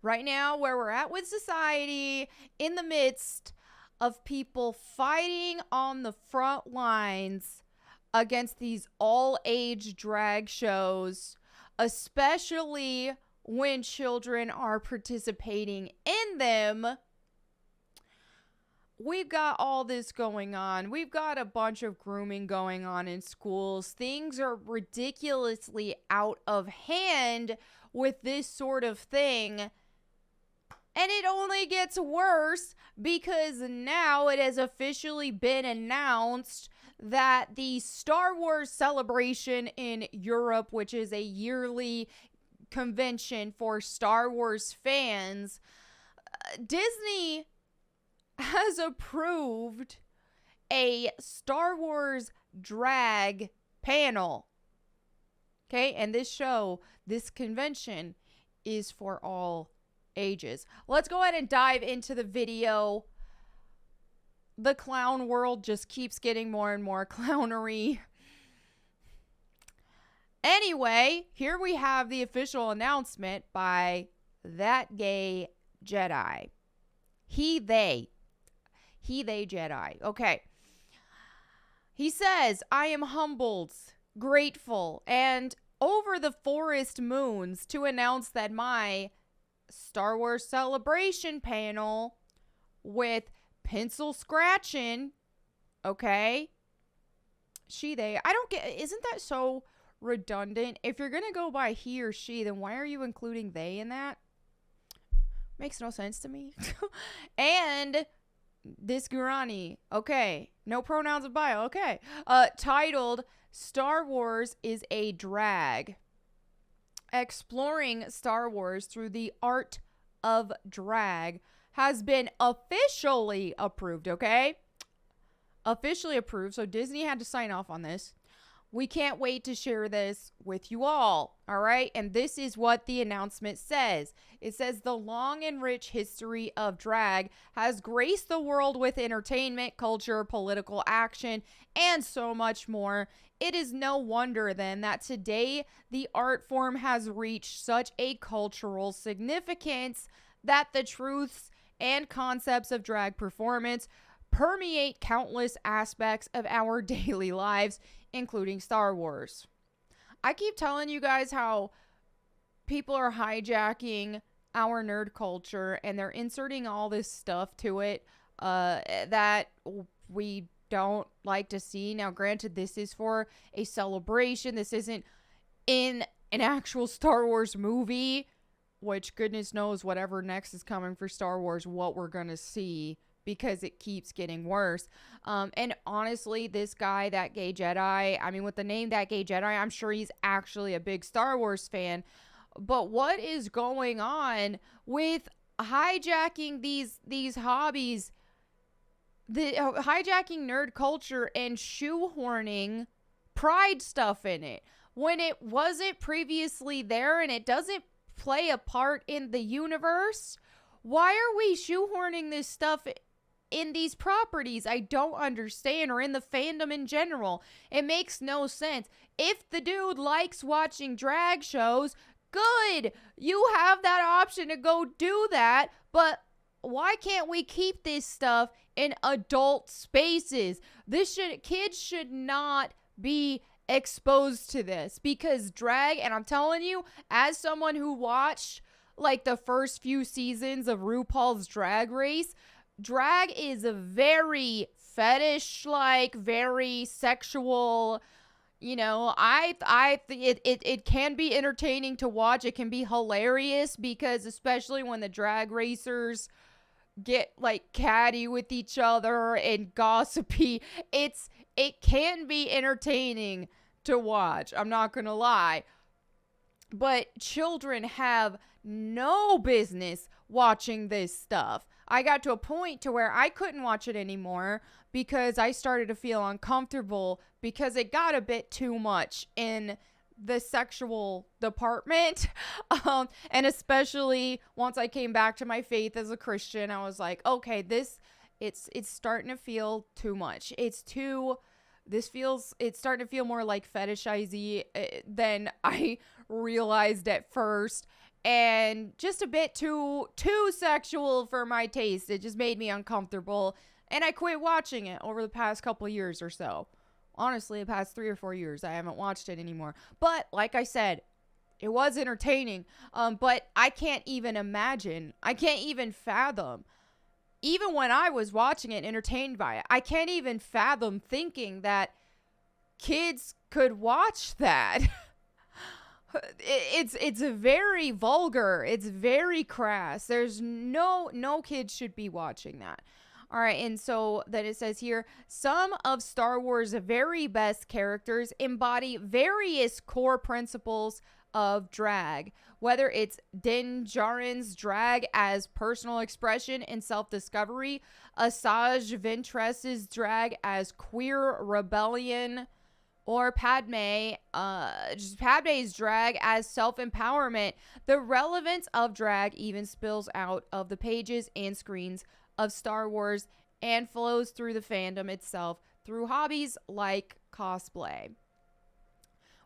right now, where we're at with society, in the midst of people fighting on the front lines against these all age drag shows, especially when children are participating in them. We've got all this going on. We've got a bunch of grooming going on in schools. Things are ridiculously out of hand with this sort of thing. And it only gets worse because now it has officially been announced that the Star Wars celebration in Europe, which is a yearly convention for Star Wars fans, Disney has approved a Star Wars drag panel. Okay, and this convention is for all ages. Let's go ahead and dive into the video. The clown world just keeps getting more and more clownery. Anyway, here we have the official announcement by That Gay Jedi. They Jedi. Okay. He says, I am humbled, grateful, and over the forest moons to announce that my Star Wars celebration panel with pencil scratching, okay? They. I don't get, isn't that so redundant? If you're going to go by he or she, then why are you including they in that? Makes no sense to me. And this Gurani, okay, no pronouns of bio, okay. Titled Star Wars is a Drag. Exploring Star Wars through the art of drag has been officially approved, okay? Officially approved, so Disney had to sign off on this. We can't wait to share this with you all right? And this is what the announcement says. It says the long and rich history of drag has graced the world with entertainment, culture, political action, and so much more. It is no wonder then that today the art form has reached such a cultural significance that the truths and concepts of drag performance permeate countless aspects of our daily lives, including Star Wars. I keep telling you guys how people are hijacking our nerd culture and they're inserting all this stuff to it that we don't like to see. Now, granted, this is for a celebration. This isn't in an actual Star Wars movie, which goodness knows whatever next is coming for Star Wars, what we're going to see, because it keeps getting worse. And honestly, this guy, That Gay Jedi, I mean, with the name That Gay Jedi, I'm sure he's actually a big Star Wars fan. But what is going on with hijacking these hobbies, hijacking nerd culture and shoehorning pride stuff in it when it wasn't previously there and it doesn't play a part in the universe? Why are we shoehorning this stuff in these properties? I don't understand, or in the fandom in general. It makes no sense. If the dude likes watching drag shows, good. You have that option to go do that, but why can't we keep this stuff in adult spaces? Kids should not be exposed to this, because drag, and I'm telling you, as someone who watched like the first few seasons of RuPaul's Drag Race, drag is a very fetish-like, very sexual. You know, it can be entertaining to watch. It can be hilarious, because especially when the drag racers get like catty with each other and gossipy, it can be entertaining to watch. I'm not gonna lie. But children have no business watching this stuff. I got to a point to where I couldn't watch it anymore because I started to feel uncomfortable, because it got a bit too much in the sexual department. And especially once I came back to my faith as a Christian, I was like, okay, it's starting to feel too much. It's starting to feel more like fetishizy than I realized at first. and just a bit too sexual for my taste. It just made me uncomfortable, and I quit watching it over the past couple of years or so. Honestly, the past 3 or 4 years, I haven't watched it anymore. But like I said, it was entertaining. But I can't even imagine. I can't even fathom. Even when I was watching it, entertained by it, I can't even fathom thinking that kids could watch that. It's very vulgar. It's very crass. There's no kids should be watching that. All right, and so then it says here, some of Star Wars' very best characters embody various core principles of drag, whether it's Din Djarin's drag as personal expression and self-discovery, Asajj Ventress's drag as queer rebellion, or Padme's drag as self-empowerment. The relevance of drag even spills out of the pages and screens of Star Wars and flows through the fandom itself through hobbies like cosplay.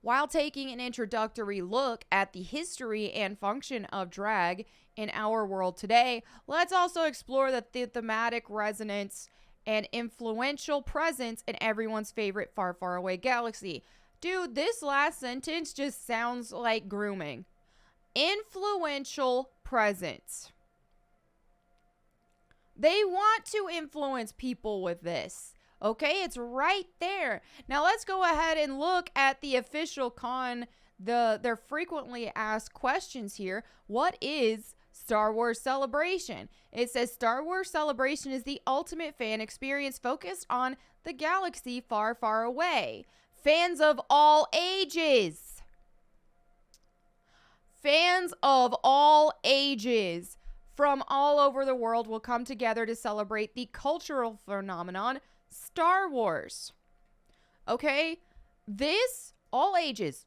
While taking an introductory look at the history and function of drag in our world today, let's also explore the thematic resonance and influential presence in everyone's favorite far, far away galaxy. Dude, this last sentence just sounds like grooming. Influential presence. They want to influence people with this. Okay, it's right there. Now let's go ahead and look at the official their frequently asked questions here. What is Star Wars Celebration? It says Star Wars Celebration is the ultimate fan experience focused on the galaxy far, far away. Fans of all ages. Fans of all ages from all over the world will come together to celebrate the cultural phenomenon Star Wars. Okay? All ages,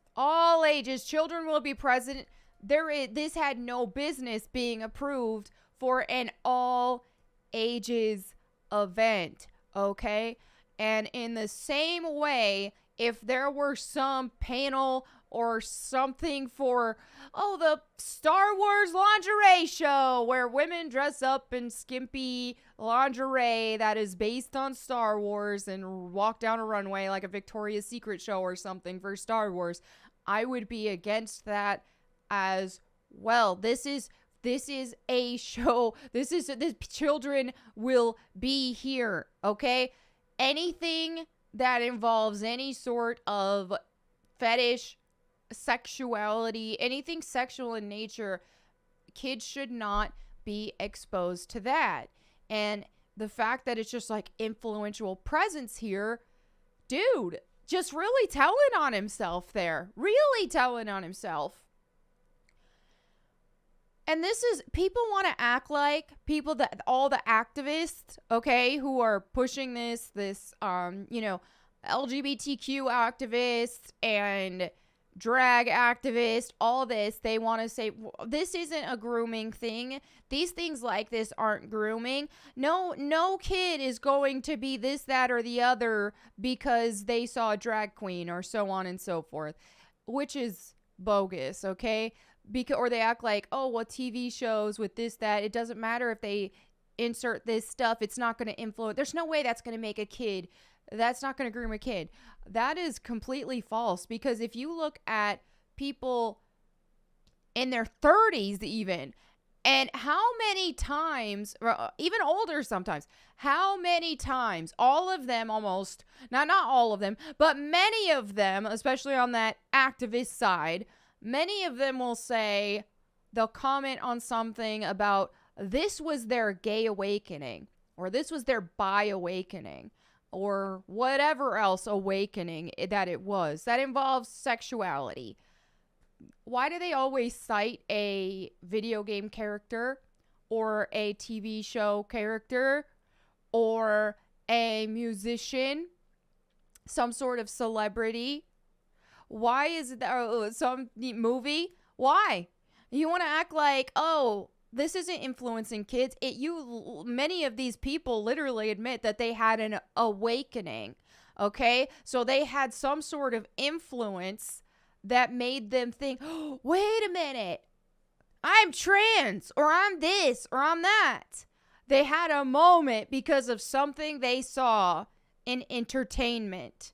children will be present. This had no business being approved for an all ages event. Okay? And in the same way, if there were some panel or something for, the Star Wars lingerie show where women dress up in skimpy lingerie that is based on Star Wars and walk down a runway like a Victoria's Secret show or something for Star Wars, I would be against that as well. This is a show. The children will be here, okay? Anything that involves any sort of fetish, sexuality, anything sexual in nature, kids should not be exposed to that. And the fact that it's just like influential presence here, dude, just really telling on himself there. Really telling on himself. And this is, people want to act like people that all the activists, okay, who are pushing this, LGBTQ activists and drag activists, all this, they want to say, this isn't a grooming thing. These things like this aren't grooming. No kid is going to be this, that, or the other because they saw a drag queen or so on and so forth, which is bogus, okay? Or they act like, TV shows with this, that, it doesn't matter if they insert this stuff, it's not going to influence. There's no way that's going to make a kid. That's not going to groom a kid. That is completely false, because if you look at people in their 30s even, and how many times, or even older sometimes, how many times, all of them almost, not all of them, but many of them, especially on that activist side, many of them will say, they'll comment on something about this was their gay awakening, or this was their bi awakening, or whatever else awakening that it was that involves sexuality. Why do they always cite a video game character or a TV show character or a musician, some sort of celebrity? Why is it some movie? Why? You want to act like, this isn't influencing kids. Many of these people literally admit that they had an awakening. Okay? So they had some sort of influence that made them think, wait a minute. I'm trans, or I'm this, or I'm that. They had a moment because of something they saw in entertainment.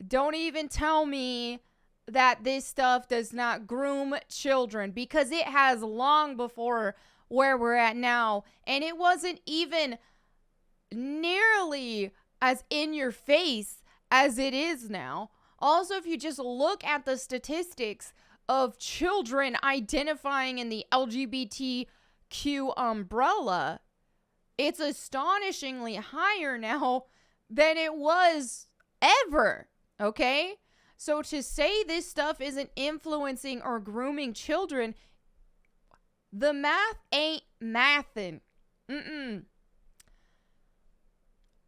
Don't even tell me that this stuff does not groom children, because it has long before where we're at now. And it wasn't even nearly as in your face as it is now. Also, if you just look at the statistics of children identifying in the LGBTQ umbrella, it's astonishingly higher now than it was ever. Okay? So to say this stuff isn't influencing or grooming children, the math ain't mathin'.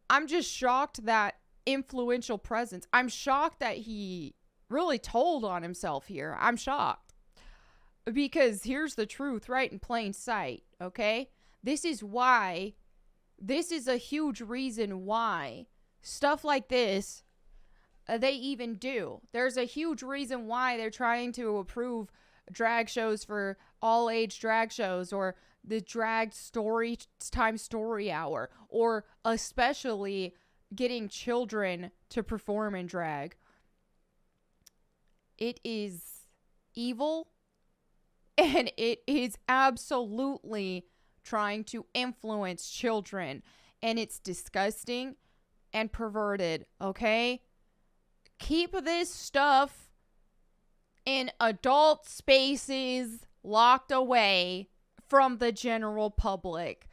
I'm just shocked that influential presence. I'm shocked that he really told on himself here. I'm shocked. Because here's the truth right in plain sight, okay? This is a huge reason why stuff like this they even do. There's a huge reason why they're trying to approve drag shows for all age drag shows, or the drag story hour, or especially getting children to perform in drag. It is evil, and it is absolutely trying to influence children, and it's disgusting and perverted, okay? Keep this stuff in adult spaces, locked away from the general public.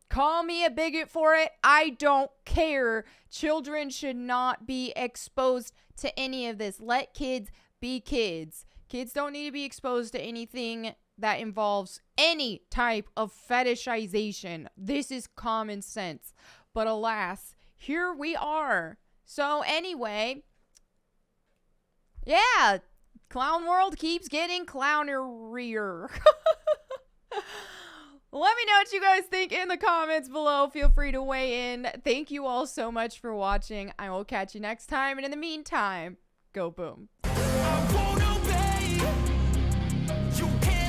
Call me a bigot for it. I don't care. Children should not be exposed to any of this. Let kids be kids. Kids don't need to be exposed to anything that involves any type of fetishization. This is common sense. But alas, here we are. So anyway, yeah, Clown World keeps getting clownerier. Let me know what you guys think in the comments below. Feel free to weigh in. Thank you all so much for watching. I will catch you next time. And in the meantime, go boom. I wanna be, you can't